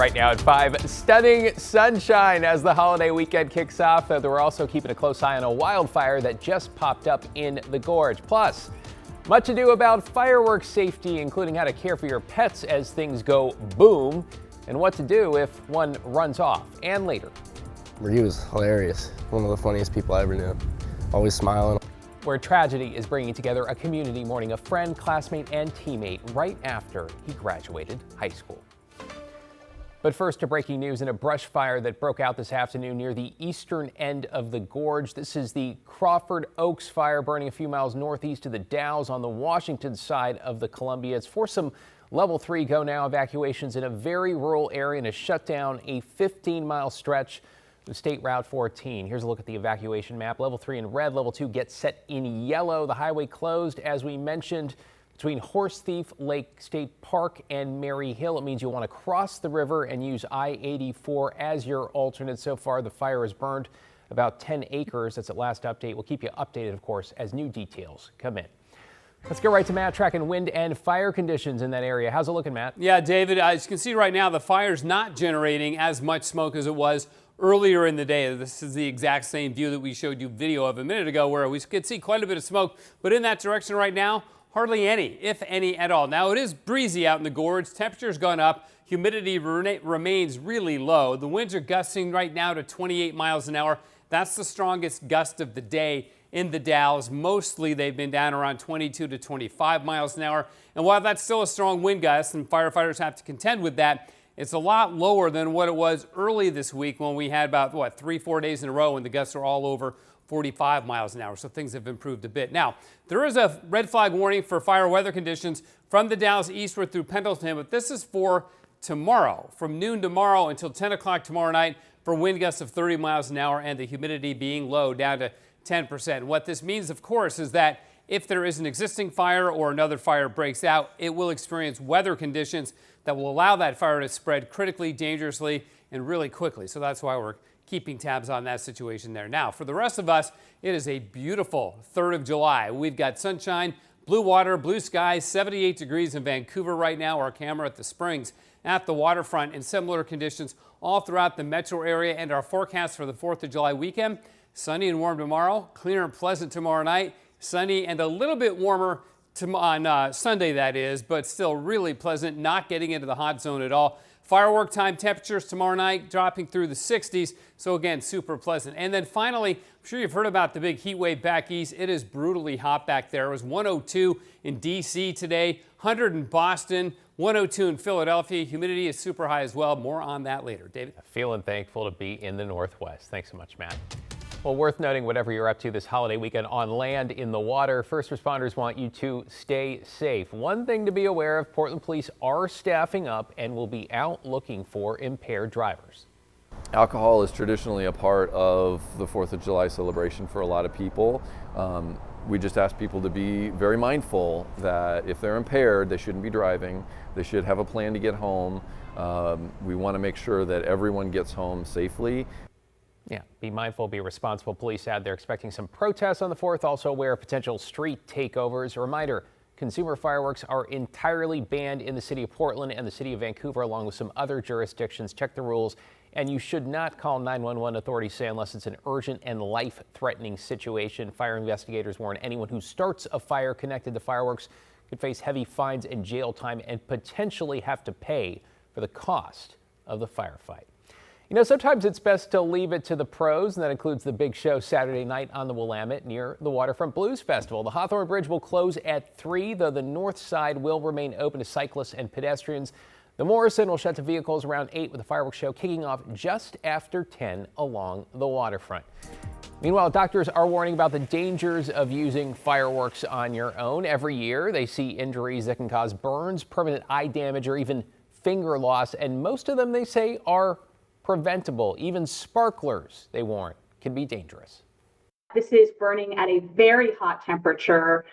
Right now at 5, stunning sunshine as the holiday weekend kicks off. Though we're also keeping a close eye on a wildfire that just popped up in the Gorge. Plus, much ado about fireworks safety, including how to care for your pets as things go boom, and what to do if one runs off. And later. He was hilarious. One of the funniest people I ever knew. Always smiling. Where tragedy is bringing together a community mourning a friend, classmate, and teammate right after he graduated high school. But first to breaking news in a brush fire that broke out this afternoon near the eastern end of the Gorge. This is the Crawford Oaks fire burning a few miles northeast of the Dalles on the Washington side of the Columbia. It's forced some level 3 go now evacuations in a very rural area and has shut down a 15-mile stretch of State Route 14. Here's a look at the evacuation map. Level 3 in red, level 2 gets set in yellow. The highway closed, as we mentioned, between Horse Thief Lake State Park and Mary Hill. It means you'll want to cross the river and use I-84 as your alternate. So far, the fire has burned about 10 acres. That's at last update. We'll keep you updated, of course, as new details come in. Let's go right to Matt tracking wind and fire conditions in that area. How's it looking, Matt? Yeah, David, as you can see right now, the fire's not generating as much smoke as it was earlier in the day. This is the exact same view that we showed you video of a minute ago, where we could see quite a bit of smoke, but in that direction right now, hardly any, if any at all. Now, it is breezy out in the Gorge. Temperature's gone up. Humidity remains really low. The winds are gusting right now to 28 miles an hour. That's the strongest gust of the day in the Dalles. Mostly they've been down around 22 to 25 miles an hour. And while that's still a strong wind gust and firefighters have to contend with that, it's a lot lower than what it was early this week when we had about, 3-4 days in a row when the gusts are all over 45 miles an hour. So things have improved a bit. Now, there is a red flag warning for fire weather conditions from the Dalles eastward through Pendleton, but this is for tomorrow, from noon tomorrow until 10 o'clock tomorrow night, for wind gusts of 30 miles an hour and the humidity being low, down to 10%. What this means, of course, is that if there is an existing fire or another fire breaks out, it will experience weather conditions that will allow that fire to spread critically, dangerously, and really quickly. So that's why we're keeping tabs on that situation there. Now, for the rest of us, it is a beautiful 3rd of July. We've got sunshine, blue water, blue skies, 78 degrees in Vancouver right now. Our camera at the Springs at the waterfront, and similar conditions all throughout the metro area. And our forecast for the 4th of July weekend: sunny and warm tomorrow, clear and pleasant tomorrow night, sunny and a little bit warmer on Sunday, that is, but still really pleasant, not getting into the hot zone at all. Firework time temperatures tomorrow night dropping through the 60s, so again, super pleasant. And then finally, I'm sure you've heard about the big heat wave back east. It is brutally hot back there. It was 102 in D.C. today, 100 in Boston, 102 in Philadelphia. Humidity is super high as well. More on that later. David? Feeling thankful to be in the Northwest. Thanks so much, Matt. Well, worth noting, whatever you're up to this holiday weekend on land, in the water, first responders want you to stay safe. One thing to be aware of: Portland police are staffing up and will be out looking for impaired drivers. Alcohol is traditionally a part of the 4th of July celebration for a lot of people. We just ask people to be very mindful that if they're impaired, they shouldn't be driving. They should have a plan to get home. We want to make sure that everyone gets home safely. Yeah, be mindful, be responsible. Police add they're expecting some protests on the 4th, also aware of potential street takeovers. A reminder, consumer fireworks are entirely banned in the city of Portland and the city of Vancouver, along with some other jurisdictions. Check the rules, and you should not call 911, authorities say, unless it's an urgent and life-threatening situation. Fire investigators warn anyone who starts a fire connected to fireworks could face heavy fines and jail time and potentially have to pay for the cost of the firefight. You know, sometimes it's best to leave it to the pros, and that includes the big show Saturday night on the Willamette near the Waterfront Blues Festival. The Hawthorne Bridge will close at 3, though the north side will remain open to cyclists and pedestrians. The Morrison will shut to vehicles around 8, with the fireworks show kicking off just after 10 along the waterfront. Meanwhile, doctors are warning about the dangers of using fireworks on your own. Every year, they see injuries that can cause burns, permanent eye damage, or even finger loss, and most of them, they say, are preventable. Even sparklers, they warn, can be dangerous. This is burning at a very hot temperature.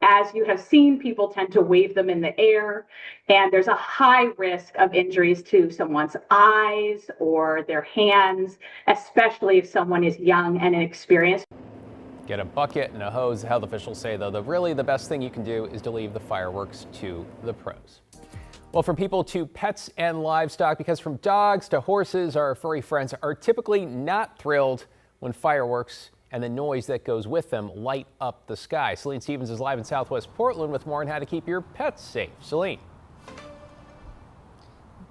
As you have seen, people tend to wave them in the air, and there's a high risk of injuries to someone's eyes or their hands, especially if someone is young and inexperienced. Get a bucket and a hose. Health officials say, though, really the best thing you can do is to leave the fireworks to the pros. Well, from people to pets and livestock, because from dogs to horses, our furry friends are typically not thrilled when fireworks and the noise that goes with them light up the sky. Celine Stevens is live in Southwest Portland with more on how to keep your pets safe. Celine.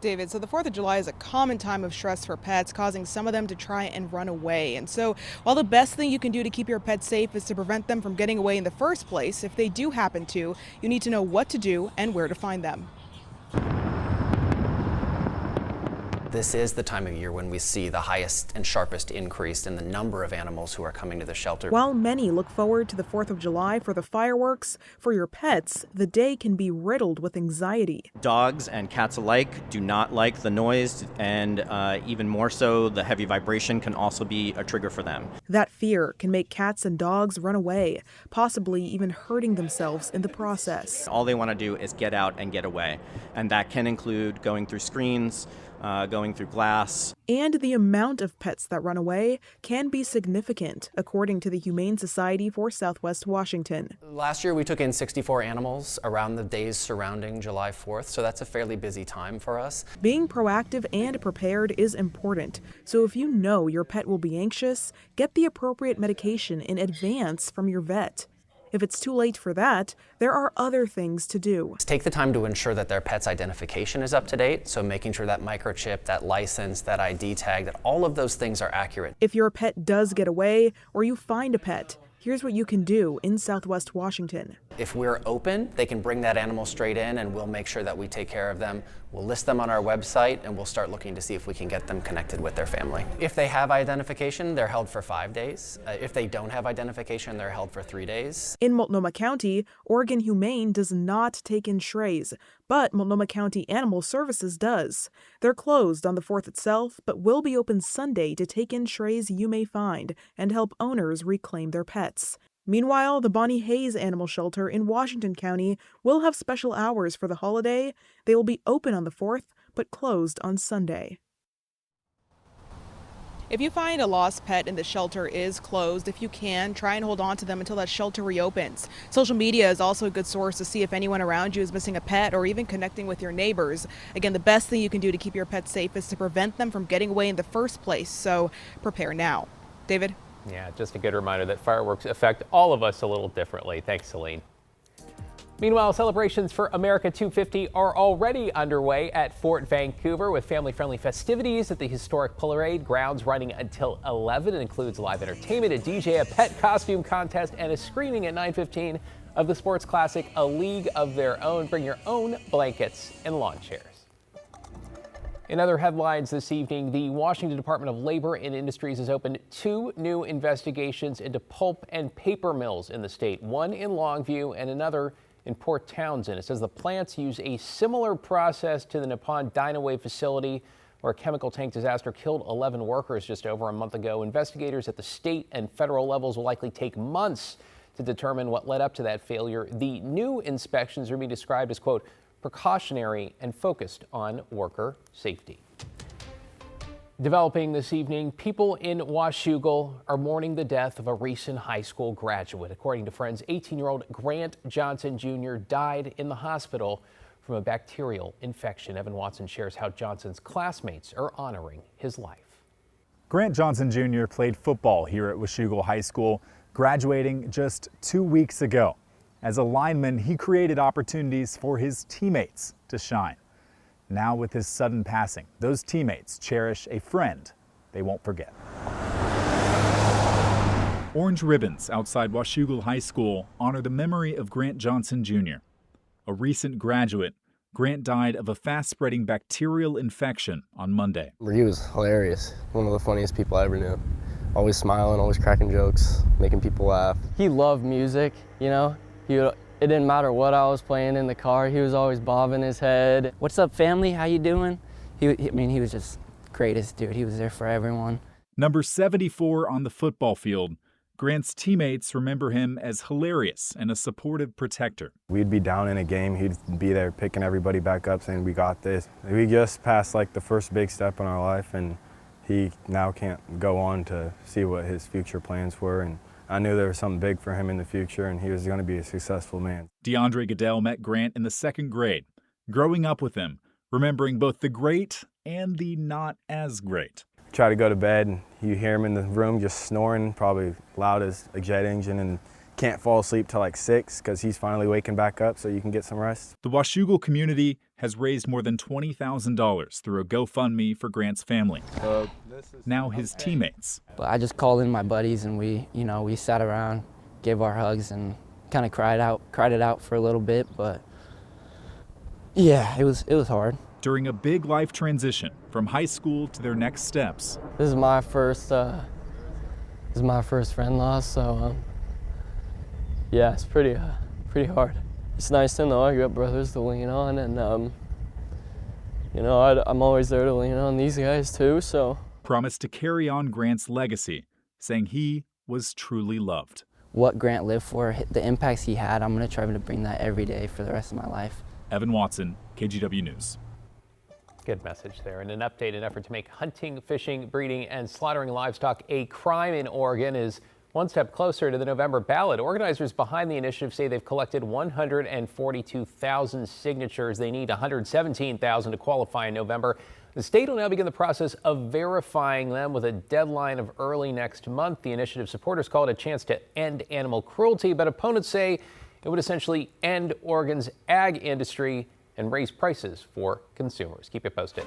David, so the 4th of July is a common time of stress for pets, causing some of them to try and run away. And so while the best thing you can do to keep your pets safe is to prevent them from getting away in the first place, if they do happen to, you need to know what to do and where to find them. This is the time of year when we see the highest and sharpest increase in the number of animals who are coming to the shelter. While many look forward to the 4th of July for the fireworks, for your pets, the day can be riddled with anxiety. Dogs and cats alike do not like the noise, and even more so, the heavy vibration can also be a trigger for them. That fear can make cats and dogs run away, possibly even hurting themselves in the process. All they want to do is get out and get away, and that can include going through screens, going through glass. And the amount of pets that run away can be significant, according to the Humane Society for Southwest Washington. Last year we took in 64 animals around the days surrounding July 4th, so that's a fairly busy time for us. Being proactive and prepared is important, so if you know your pet will be anxious, get the appropriate medication in advance from your vet. If it's too late for that, there are other things to do. Take the time to ensure that their pet's identification is up to date, so making sure that microchip, that license, that ID tag, that all of those things are accurate. If your pet does get away or you find a pet, here's what you can do in Southwest Washington. If we're open, they can bring that animal straight in and we'll make sure that we take care of them. We'll list them on our website and we'll start looking to see if we can get them connected with their family. If they have identification, they're held for 5 days. If they don't have identification, they're held for 3 days. In Multnomah County, Oregon Humane does not take in strays, but Multnomah County Animal Services does. They're closed on the 4th itself, but will be open Sunday to take in strays you may find and help owners reclaim their pets. Meanwhile, the Bonnie Hayes Animal Shelter in Washington County will have special hours for the holiday. They will be open on the 4th, but closed on Sunday. If you find a lost pet and the shelter is closed, if you can, try and hold on to them until that shelter reopens. Social media is also a good source to see if anyone around you is missing a pet or even connecting with your neighbors. Again, the best thing you can do to keep your pets safe is to prevent them from getting away in the first place, so prepare now. David? Yeah, just a good reminder that fireworks affect all of us a little differently. Thanks, Celine. Meanwhile, celebrations for America 250 are already underway at Fort Vancouver with family-friendly festivities at the historic parade grounds running until 11. It includes live entertainment, a DJ, a pet costume contest, and a screening at 9:15 of the sports classic A League of Their Own. Bring your own blankets and lawn chairs. In other headlines this evening, the Washington Department of Labor and Industries has opened 2 new investigations into pulp and paper mills in the state, one in Longview and another in Port Townsend. It says the plants use a similar process to the Nippon Dynawave facility where a chemical tank disaster killed 11 workers just over a month ago. Investigators at the state and federal levels will likely take months to determine what led up to that failure. The new inspections are being described as, quote, precautionary and focused on worker safety. Developing this evening, people in Washougal are mourning the death of a recent high school graduate. According to friends, 18-year-old Grant Johnson Jr. died in the hospital from a bacterial infection. Evan Watson shares how Johnson's classmates are honoring his life. Grant Johnson Jr. played football here at Washougal High School, graduating just 2 weeks ago. As a lineman, he created opportunities for his teammates to shine. Now with his sudden passing, those teammates cherish a friend they won't forget. Orange ribbons outside Washougal High School honor the memory of Grant Johnson Jr. A recent graduate, Grant died of a fast-spreading bacterial infection on Monday. He was hilarious, one of the funniest people I ever knew. Always smiling, always cracking jokes, making people laugh. He loved music, you know. It didn't matter what I was playing in the car, he was always bobbing his head. What's up, family? How you doing? He was just greatest dude. He was there for everyone. Number 74 on the football field, Grant's teammates remember him as hilarious and a supportive protector. We'd be down in a game, he'd be there picking everybody back up saying, we got this. We just passed like the first big step in our life, and he now can't go on to see what his future plans were. And I knew there was something big for him in the future, and he was going to be a successful man. DeAndre Goodell met Grant in the 2nd grade. growing up with him, remembering both the great and the not as great. Try to go to bed, and you hear him in the room just snoring, probably loud as a jet engine, and can't fall asleep till like 6 because he's finally waking back up so you can get some rest. The Washougal community has raised more than $20,000 through a GoFundMe for Grant's family. Now his teammates. But I just called in my buddies and we sat around, gave our hugs and kind of cried it out for a little bit, but yeah, it was hard. During a big life transition from high school to their next steps. This is my first friend loss, so yeah, it's pretty hard. It's nice to know I got brothers to lean on, and I'm always there to lean on these guys too. So promised to carry on Grant's legacy, saying he was truly loved. What Grant lived for, the impacts he had, I'm going to try to bring that every day for the rest of my life. Evan Watson, KGW News. Good message there. And an update, an effort to make hunting, fishing, breeding, and slaughtering livestock a crime in Oregon is one step closer to the November ballot. Organizers behind the initiative say they've collected 142,000 signatures. They need 117,000 to qualify in November. The state will now begin the process of verifying them with a deadline of early next month. The initiative supporters call it a chance to end animal cruelty, but opponents say it would essentially end Oregon's ag industry and raise prices for consumers. Keep it posted.